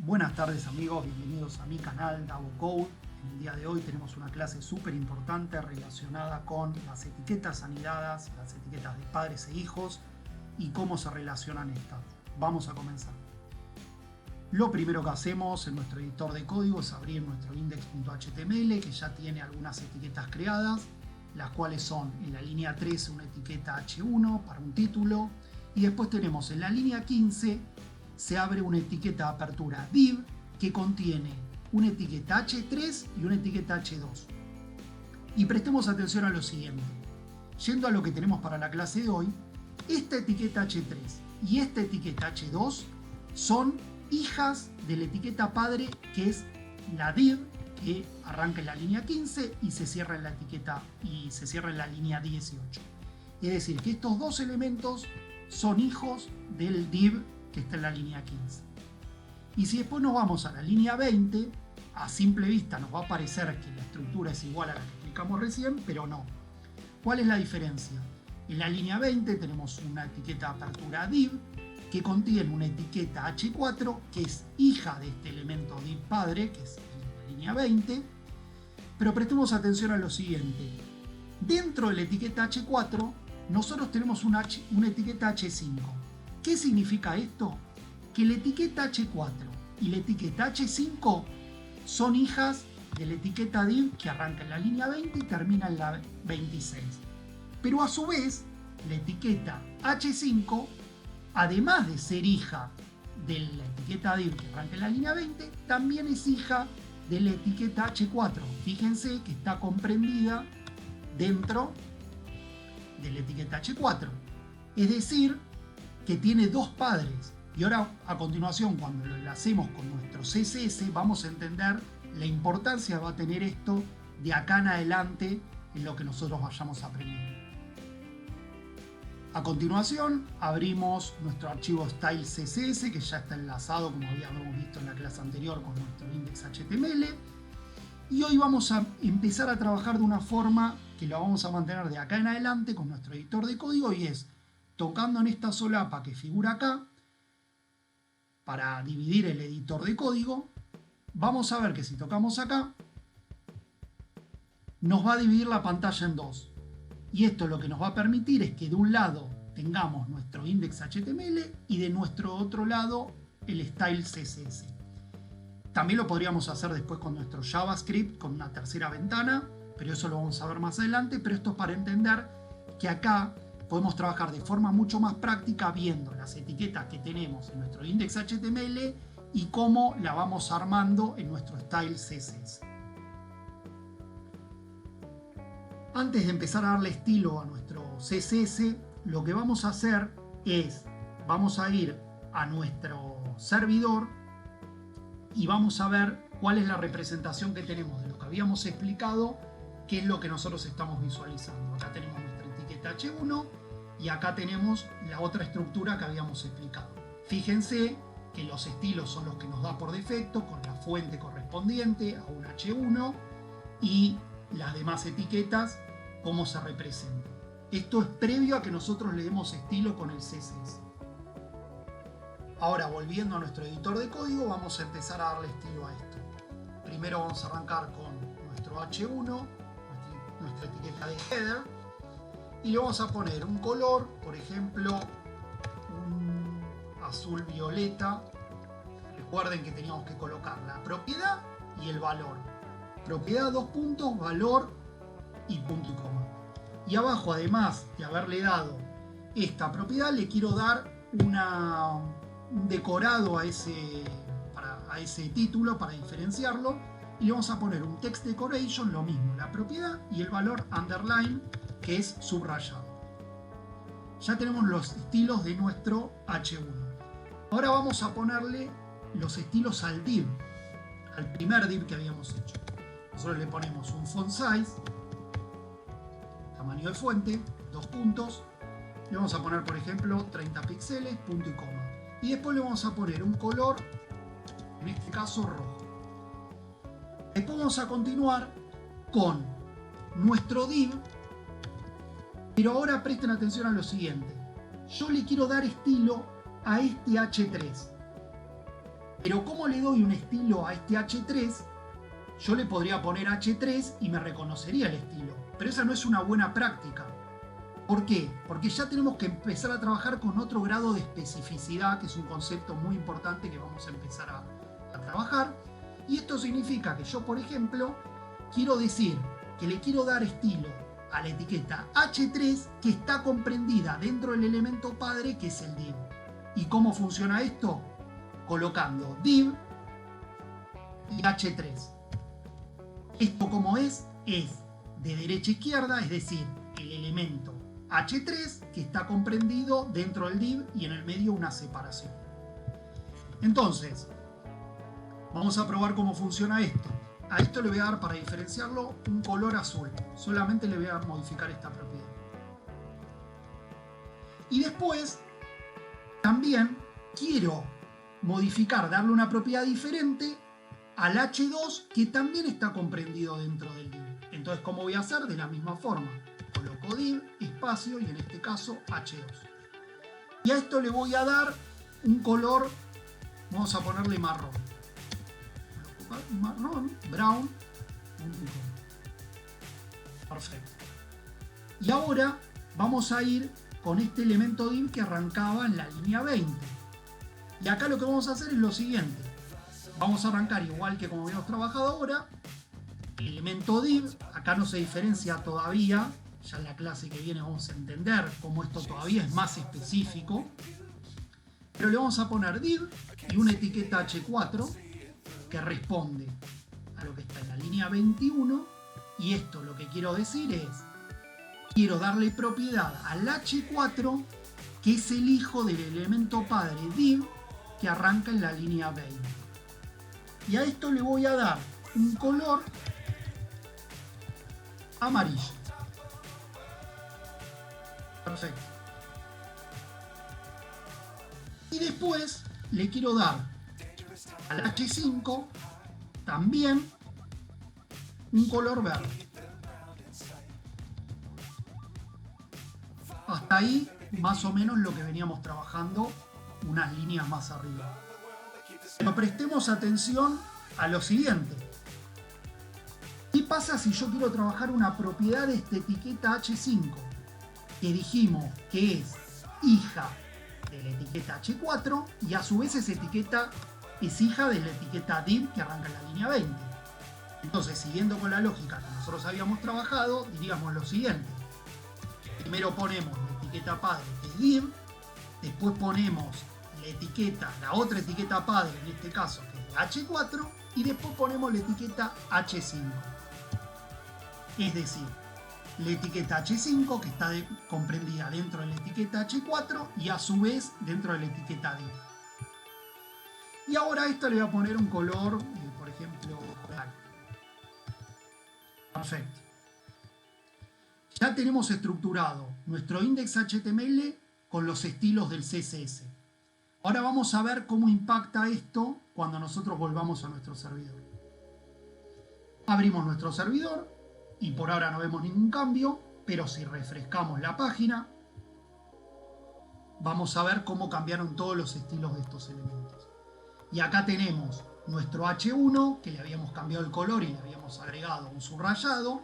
Buenas tardes amigos, bienvenidos a mi canal Davo Code. En el día de hoy tenemos una clase súper importante relacionada con las etiquetas anidadas, las etiquetas de padres e hijos y cómo se relacionan estas. Vamos a comenzar. Lo primero que hacemos en nuestro editor de código es abrir nuestro index.html, que ya tiene algunas etiquetas creadas, las cuales son en la línea 13 una etiqueta h1 para un título, y después tenemos en la línea 15 se abre una etiqueta de apertura div que contiene una etiqueta h3 y una etiqueta h2. Y prestemos atención a lo siguiente. Yendo a lo que tenemos para la clase de hoy, esta etiqueta h3 y esta etiqueta h2 son hijas de la etiqueta padre, que es la div, que arranca en la línea 15 y se cierra en la línea 18. Es decir, que estos dos elementos son hijos del div que está en la línea 15. Y si después nos vamos a la línea 20, a simple vista nos va a parecer que la estructura es igual a la que explicamos recién, pero no. ¿Cuál es la diferencia? En la línea 20 tenemos una etiqueta de apertura div que contiene una etiqueta h4 que es hija de este elemento div padre, que es en la línea 20, pero prestemos atención a lo siguiente. Dentro de la etiqueta h4 nosotros tenemos una etiqueta h5. ¿Qué significa esto? Que la etiqueta h4 y la etiqueta h5 son hijas de la etiqueta div que arranca en la línea 20 y termina en la 26. Pero a su vez, la etiqueta h5, además de ser hija de la etiqueta div que arranca en la línea 20, también es hija de la etiqueta h4. Fíjense que está comprendida dentro de la etiqueta h4. Es decir, que tiene dos padres. Y ahora, a continuación, cuando lo enlacemos con nuestro CSS, vamos a entender la importancia que va a tener esto de acá en adelante en lo que nosotros vayamos aprendiendo. A continuación, abrimos nuestro archivo style CSS, que ya está enlazado, como habíamos visto en la clase anterior, con nuestro index.html. Y hoy vamos a empezar a trabajar de una forma que lo vamos a mantener de acá en adelante con nuestro editor de código, y es tocando en esta solapa que figura acá, para dividir el editor de código. Vamos a ver que si tocamos acá, nos va a dividir la pantalla en dos. Y esto lo que nos va a permitir es que de un lado tengamos nuestro index.html y de nuestro otro lado el style CSS. También lo podríamos hacer después con nuestro JavaScript, con una tercera ventana, pero eso lo vamos a ver más adelante. Pero esto es para entender que acá podemos trabajar de forma mucho más práctica viendo las etiquetas que tenemos en nuestro index.html y cómo la vamos armando en nuestro style CSS. Antes de empezar a darle estilo a nuestro CSS, lo que vamos a hacer es, vamos a ir a nuestro servidor y vamos a ver cuál es la representación que tenemos de lo que habíamos explicado, qué es lo que nosotros estamos visualizando. Acá tenemos nuestra etiqueta h1 y acá tenemos la otra estructura que habíamos explicado. Fíjense que los estilos son los que nos da por defecto, con la fuente correspondiente a un h1, y las demás etiquetas cómo se representan. Esto es previo a que nosotros le demos estilo con el CSS. Ahora, volviendo a nuestro editor de código, vamos a empezar a darle estilo a esto. Primero vamos a arrancar con nuestro h1, nuestra etiqueta de header, y le vamos a poner un color, por ejemplo, un azul violeta. Recuerden que teníamos que colocar la propiedad y el valor. Propiedad, dos puntos, valor y punto y coma. Y abajo, además de haberle dado esta propiedad, le quiero dar un decorado a ese título para diferenciarlo. Y le vamos a poner un text decoration, lo mismo, la propiedad y el valor underline, que es subrayado. Ya tenemos los estilos de nuestro h1. Ahora vamos a ponerle los estilos al div, al primer div que habíamos hecho. Nosotros le ponemos un font size, tamaño de fuente, dos puntos. Le vamos a poner, por ejemplo, 30 píxeles, punto y coma. Y después le vamos a poner un color, en este caso rojo. Después vamos a continuar con nuestro div, pero ahora presten atención a lo siguiente. Yo le quiero dar estilo a este h3. Pero ¿cómo le doy un estilo a este H3? Yo le podría poner H3 y me reconocería el estilo. Pero esa no es una buena práctica. ¿Por qué? Porque ya tenemos que empezar a trabajar con otro grado de especificidad, que es un concepto muy importante que vamos a empezar a trabajar. Y esto significa que yo, por ejemplo, quiero decir que le quiero dar estilo a la etiqueta H3 que está comprendida dentro del elemento padre, que es el div. ¿Y cómo funciona esto? Colocando div y H3. Esto como es de derecha a izquierda, es decir, el elemento H3 que está comprendido dentro del div y en el medio una separación. Entonces, vamos a probar cómo funciona esto. A esto le voy a dar, para diferenciarlo, un color azul. Solamente le voy a modificar esta propiedad. Y después, también quiero modificar, darle una propiedad diferente al H2 que también está comprendido dentro del div. Entonces, ¿cómo voy a hacer? De la misma forma. Coloco div, espacio y en este caso H2. Y a esto le voy a dar un color, vamos a ponerle marrón. Marrón, brown, perfecto. Y ahora vamos a ir con este elemento div que arrancaba en la línea 20. Y acá lo que vamos a hacer es lo siguiente. Vamos a arrancar igual que como habíamos trabajado ahora. El elemento div, acá no se diferencia todavía. Ya en la clase que viene vamos a entender cómo esto todavía es más específico. Pero le vamos a poner div y una etiqueta H4 que responde a lo que está en la línea 21. Y esto lo que quiero decir es, quiero darle propiedad al H4 que es el hijo del elemento padre div que arranca en la línea 20. Y a esto le voy a dar un color amarillo. Perfecto. Y después le quiero dar al H5 también un color verde. Hasta ahí más o menos lo que veníamos trabajando unas líneas más arriba. Pero prestemos atención a lo siguiente. ¿Qué pasa si yo quiero trabajar una propiedad de esta etiqueta H5? Que dijimos que es hija de la etiqueta H4 y a su vez esa etiqueta es hija de la etiqueta div que arranca en la línea 20. Entonces, siguiendo con la lógica que nosotros habíamos trabajado, diríamos lo siguiente. Primero ponemos la etiqueta padre que es div, después ponemos la otra etiqueta padre, en este caso que es la H4, y después ponemos la etiqueta H5. Es decir, la etiqueta H5 que está comprendida dentro de la etiqueta H4 y a su vez dentro de la etiqueta div. Y ahora a esto le voy a poner un color, por ejemplo, blanco. Perfecto. Ya tenemos estructurado nuestro index HTML con los estilos del CSS. Ahora vamos a ver cómo impacta esto cuando nosotros volvamos a nuestro servidor. Abrimos nuestro servidor y por ahora no vemos ningún cambio, pero si refrescamos la página, vamos a ver cómo cambiaron todos los estilos de estos elementos. Y acá tenemos nuestro H1, que le habíamos cambiado el color y le habíamos agregado un subrayado.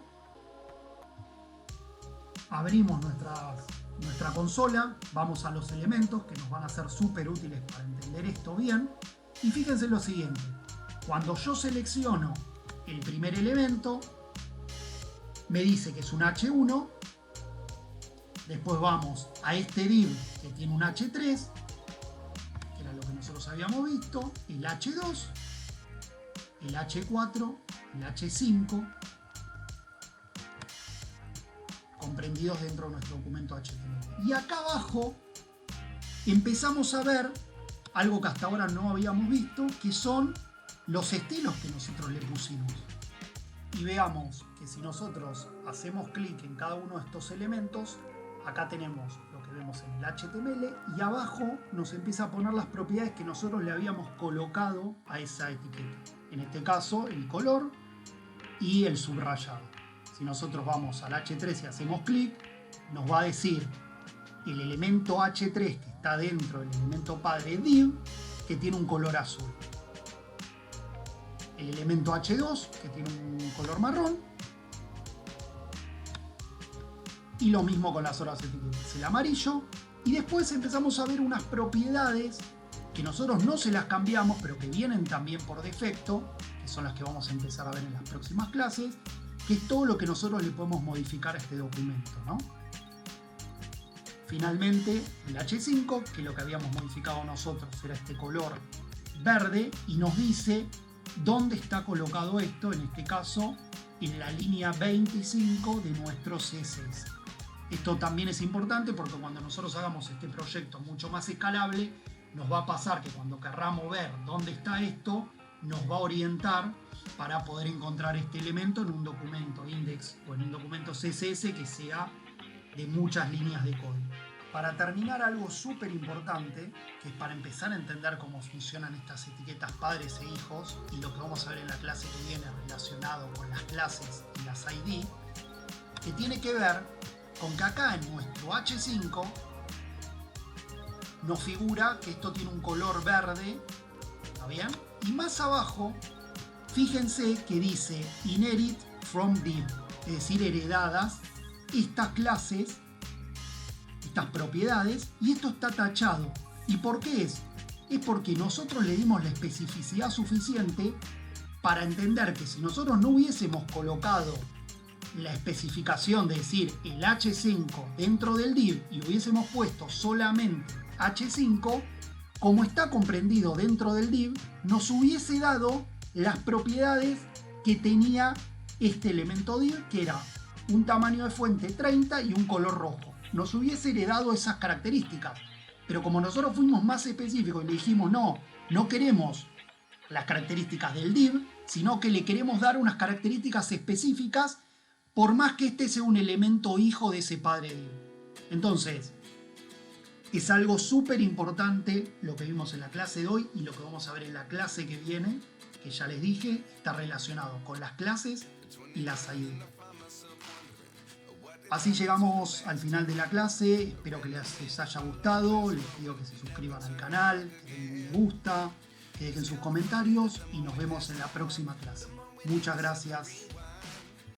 Abrimos nuestra consola, vamos a los elementos que nos van a ser súper útiles para entender esto bien. Y fíjense lo siguiente, cuando yo selecciono el primer elemento, me dice que es un H1, después vamos a este div que tiene un H3, que era lo que nosotros habíamos visto, el H2, el H4, el H5, comprendidos dentro de nuestro documento HTML. Y acá abajo empezamos a ver algo que hasta ahora no habíamos visto, que son los estilos que nosotros le pusimos. Y veamos que si nosotros hacemos clic en cada uno de estos elementos, acá tenemos lo que vemos en el HTML y abajo nos empieza a poner las propiedades que nosotros le habíamos colocado a esa etiqueta. En este caso, el color y el subrayado. Si nosotros vamos al H3 y hacemos clic, nos va a decir el elemento H3 que está dentro del elemento padre div, que tiene un color azul. el elemento H2, que tiene un color marrón, y lo mismo con las otras etiquetas, el amarillo, y después empezamos a ver unas propiedades que nosotros no se las cambiamos, pero que vienen también por defecto, que son las que vamos a empezar a ver en las próximas clases, que es todo lo que nosotros le podemos modificar a este documento, ¿no? Finalmente, el H5, que lo que habíamos modificado nosotros era este color verde, y nos dice dónde está colocado esto, en este caso en la línea 25 de nuestro CSS. Esto también es importante porque cuando nosotros hagamos este proyecto mucho más escalable, nos va a pasar que cuando querramos ver dónde está esto, nos va a orientar para poder encontrar este elemento en un documento index o en un documento CSS que sea de muchas líneas de código. Para terminar, algo súper importante, que es para empezar a entender cómo funcionan estas etiquetas padres e hijos, y lo que vamos a ver en la clase que viene relacionado con las clases y las ID, que tiene que ver con que acá en nuestro H5 nos figura que esto tiene un color verde, ¿está bien? Y más abajo, fíjense que dice inherit from div, es decir, heredadas estas clases, estas propiedades, y esto está tachado. ¿Y por qué es? Es porque nosotros le dimos la especificidad suficiente para entender que si nosotros no hubiésemos colocado la especificación de decir el H5 dentro del div y hubiésemos puesto solamente H5, como está comprendido dentro del div, nos hubiese dado las propiedades que tenía este elemento div, que era un tamaño de fuente 30 y un color rojo. Nos hubiese heredado esas características, pero como nosotros fuimos más específicos y le dijimos no queremos las características del div, sino que le queremos dar unas características específicas, por más que este sea un elemento hijo de ese padre div. Entonces, es algo súper importante lo que vimos en la clase de hoy y lo que vamos a ver en la clase que viene, que ya les dije, está relacionado con las clases y las ID. Así llegamos al final de la clase, espero que les haya gustado, les pido que se suscriban al canal, que den me gusta, que dejen sus comentarios y nos vemos en la próxima clase. Muchas gracias.